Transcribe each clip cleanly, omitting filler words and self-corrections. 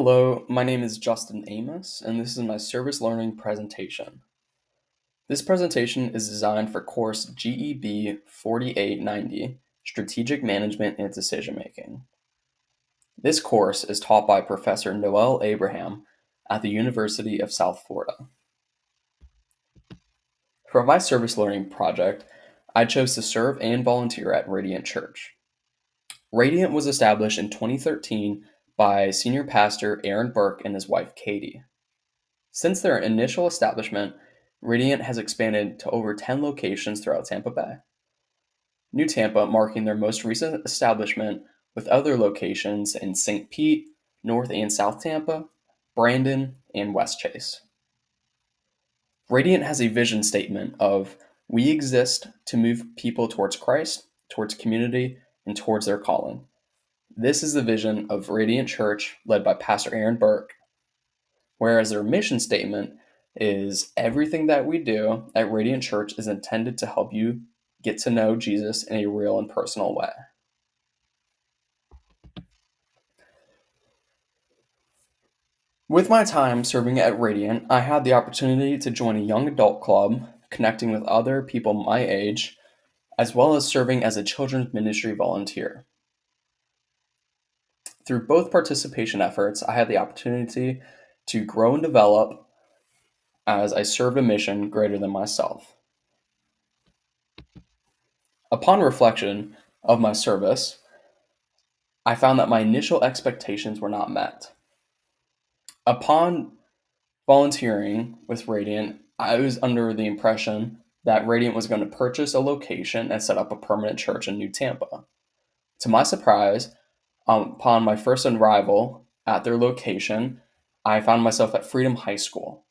Hello, my name is Justin Amos, and this is my service learning presentation. This presentation is designed for course GEB 4890, Strategic Management and Decision Making. This course is taught by Professor Noel Abraham at the University of South Florida. For my service learning project, I chose to serve and volunteer at Radiant Church. Radiant was established in 2013 by Senior Pastor Aaron Burke and his wife Katie. Since their initial establishment, Radiant has expanded to over 10 locations throughout Tampa Bay. New Tampa marking their most recent establishment, with other locations in St. Pete, North and South Tampa, Brandon, and West Chase. Radiant has a vision statement of "We exist to move people towards Christ, towards community, and towards their calling." This is the vision of Radiant Church, led by Pastor Aaron Burke, whereas their mission statement is "Everything that we do at Radiant Church is intended to help you get to know Jesus in a real and personal way." With my time serving at Radiant, I had the opportunity to join a young adult club, connecting with other people my age, as well as serving as a children's ministry volunteer. Through both participation efforts, I had the opportunity to grow and develop as I served a mission greater than myself. Upon reflection of my service, I found that my initial expectations were not met. Upon volunteering with Radiant, I was under the impression that Radiant was going to purchase a location and set up a permanent church in New Tampa. To my surprise, upon my first arrival at their location, I found myself at Freedom High School.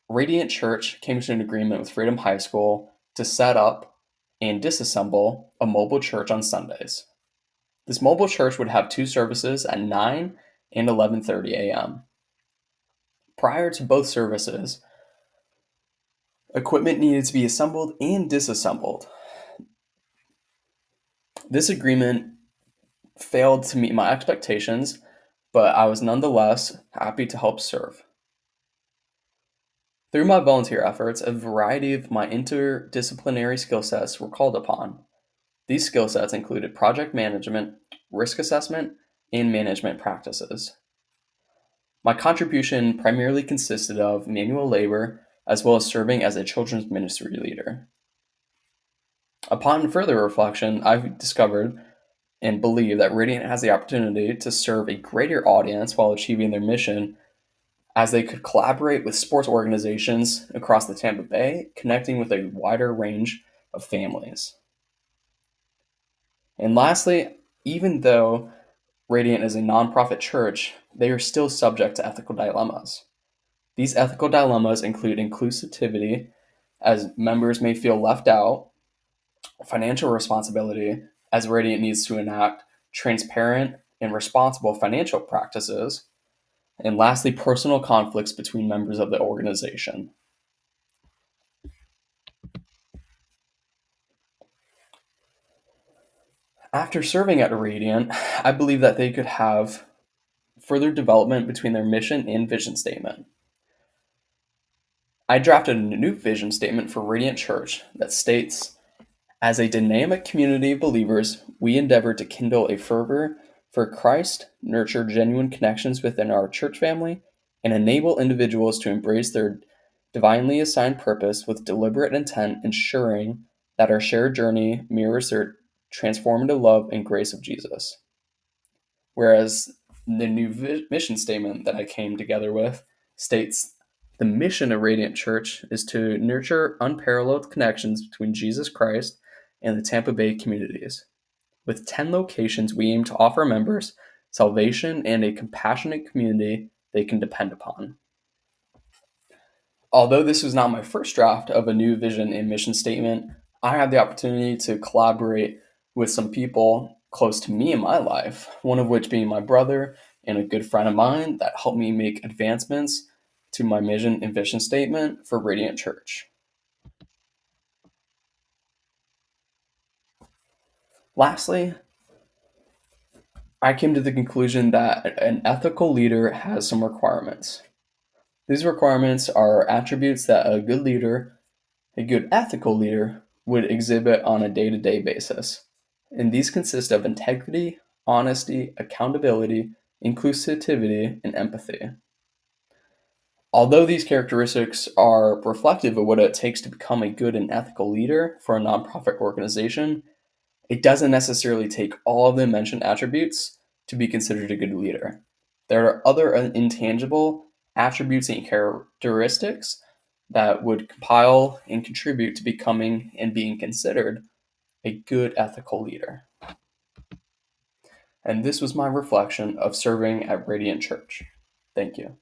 Radiant Church came to an agreement with Freedom High School to set up and disassemble a mobile church on Sundays. This mobile church would have two services at 9 and 11:30 a.m. Prior to both services, equipment needed to be assembled and disassembled. This agreement failed to meet my expectations, but I was nonetheless happy to help serve. Through my volunteer efforts, a variety of my interdisciplinary skill sets were called upon. These skill sets included project management, risk assessment, and management practices. My contribution primarily consisted of manual labor, as well as serving as a children's ministry leader. Upon further reflection, I've discovered and believe that Radiant has the opportunity to serve a greater audience while achieving their mission, as they could collaborate with sports organizations across the Tampa Bay, connecting with a wider range of families. And lastly, even though Radiant is a nonprofit church, they are still subject to ethical dilemmas. These ethical dilemmas include inclusivity, as members may feel left out, financial responsibility, as Radiant needs to enact transparent and responsible financial practices, and lastly, personal conflicts between members of the organization. After serving at Radiant, I believe that they could have further development between their mission and vision statement. I drafted a new vision statement for Radiant Church that states, "As a dynamic community of believers, we endeavor to kindle a fervor for Christ, nurture genuine connections within our church family, and enable individuals to embrace their divinely assigned purpose with deliberate intent, ensuring that our shared journey mirrors their transformative love and grace of Jesus." Whereas the new mission statement that I came together with states, "The mission of Radiant Church is to nurture unparalleled connections between Jesus Christ and the Tampa Bay communities. With 10 locations, we aim to offer members salvation and a compassionate community they can depend upon." Although this was not my first draft of a new vision and mission statement, I had the opportunity to collaborate with some people close to me in my life, one of which being my brother and a good friend of mine that helped me make advancements to my mission and vision statement for Radiant Church. Lastly, I came to the conclusion that an ethical leader has some requirements. These requirements are attributes that a good ethical leader, would exhibit on a day to day basis. And these consist of integrity, honesty, accountability, inclusivity, and empathy. Although these characteristics are reflective of what it takes to become a good and ethical leader for a nonprofit organization, it doesn't necessarily take all of the mentioned attributes to be considered a good leader. There are other intangible attributes and characteristics that would compile and contribute to becoming and being considered a good ethical leader. And this was my reflection of serving at Radiant Church. Thank you.